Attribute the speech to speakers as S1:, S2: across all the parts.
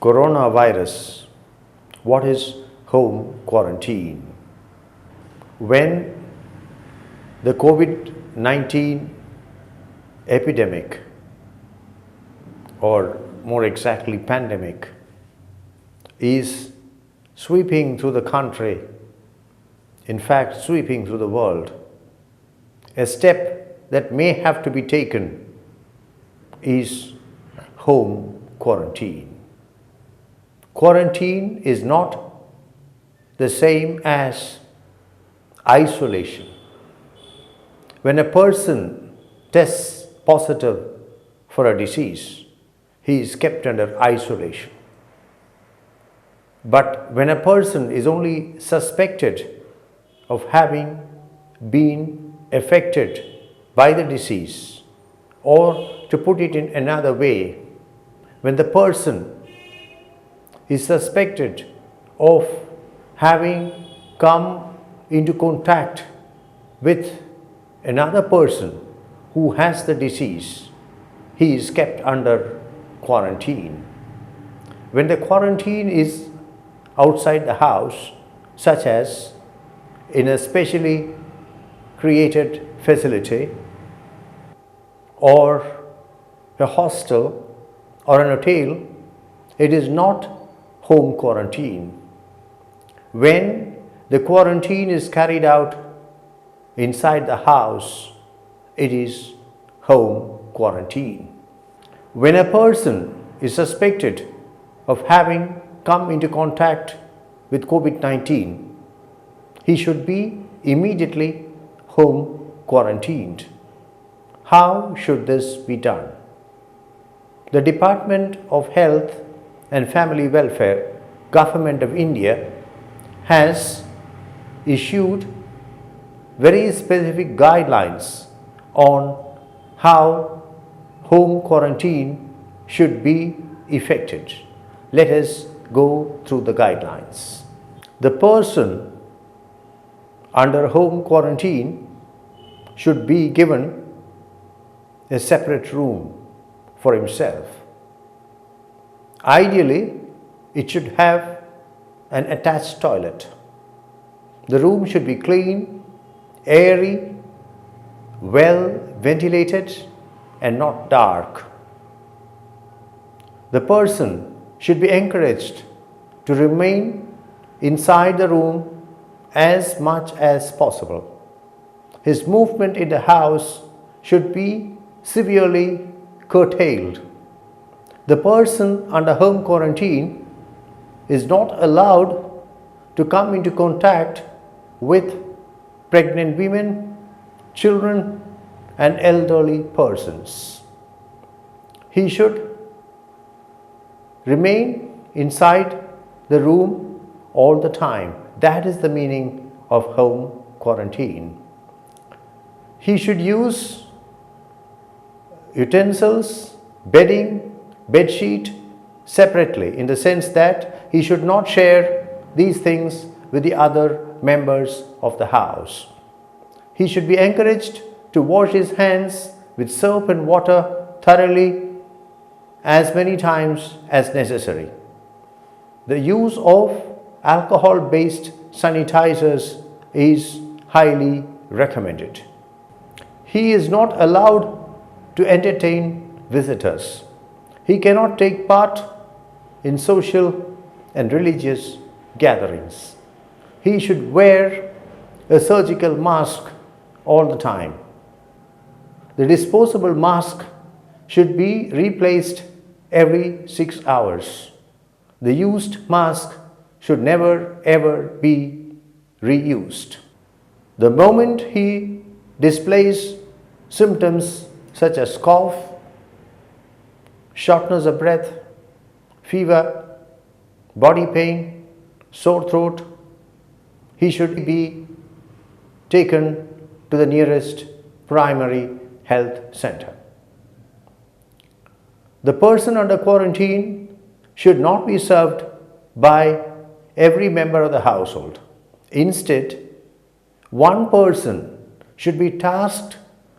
S1: Coronavirus. What is home quarantine? When the COVID-19 epidemic, or more exactly pandemic, is sweeping through the country, in fact sweeping through the world, a step that may have to be taken is home quarantine. Quarantine is not the same as isolation. When a person tests positive for a disease, he is kept under isolation. But when a person is only suspected of having been affected by the disease, or to put it in another way, when the person is suspected of having come into contact with another person who has the disease, he is kept under quarantine. When the quarantine is outside the house, such as in a specially created facility or a hostel or an hotel, it is not home quarantine. When the quarantine is carried out inside the house, it is home quarantine. When a person is suspected of having come into contact with COVID-19, he should be immediately home quarantined. How should this be done? The Department of Health and Family Welfare, Government of India, has issued very specific guidelines on how home quarantine should be effected. Let us go through the guidelines. The person under home quarantine should be given a separate room for himself. Ideally, it should have an attached toilet. The room should be clean, airy, well ventilated, and not dark. The person should be encouraged to remain inside the room as much as possible. His movement in the house should be severely curtailed. The person under home quarantine is not allowed to come into contact with pregnant women, children, and elderly persons. He should remain inside the room all the time. That is the meaning of home quarantine. He should use utensils, bedding, bedsheet separately, in the sense that he should not share these things with the other members of the house. He should be encouraged to wash his hands with soap and water thoroughly as many times as necessary. The use of alcohol-based sanitizers is highly recommended. He is not allowed to entertain visitors. He cannot take part in social and religious gatherings. He should wear a surgical mask all the time. The disposable mask should be replaced every 6 hours. The used mask should never ever be reused. The moment he displays symptoms such as cough, shortness of breath, fever, body pain, sore throat, he should be taken to the nearest primary health center. The person under quarantine should not be served by every member of the household. Instead, one person should be tasked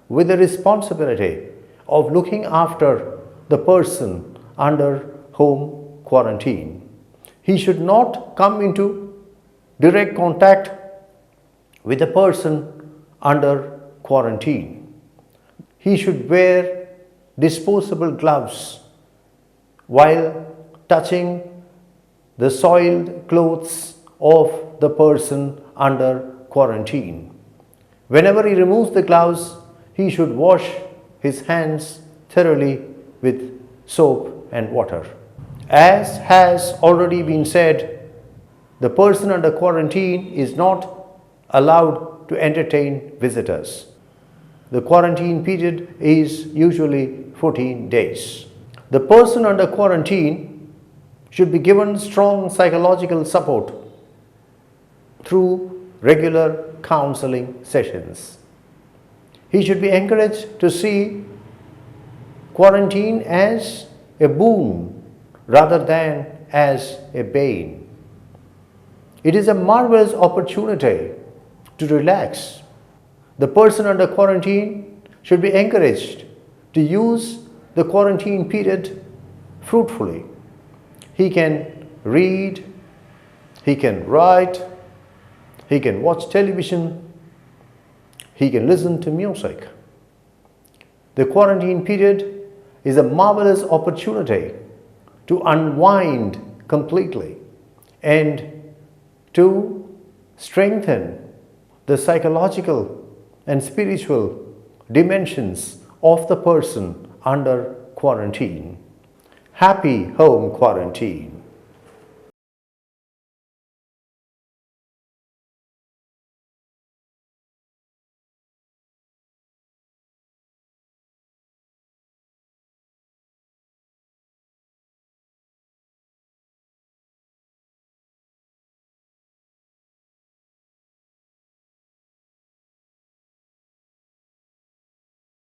S1: with the responsibility of looking after the person under home quarantine. He should not come into direct contact with a person under quarantine. He should wear disposable gloves while touching the soiled clothes of the person under quarantine. Whenever he removes the gloves, he should wash his hands thoroughly with soap and water. As has already been said, the person under quarantine is not allowed to entertain visitors. The quarantine period is usually 14 days. The person under quarantine should be given strong psychological support through regular counseling sessions. He should be encouraged to see quarantine as a boon rather than as a bane. It is a marvelous opportunity to relax. The person under quarantine should be encouraged to use the quarantine period fruitfully. He can read, he can write, he can watch television, he can listen to music. The quarantine period is a marvelous opportunity to unwind completely and to strengthen the psychological and spiritual dimensions of the person under quarantine. Happy home quarantine.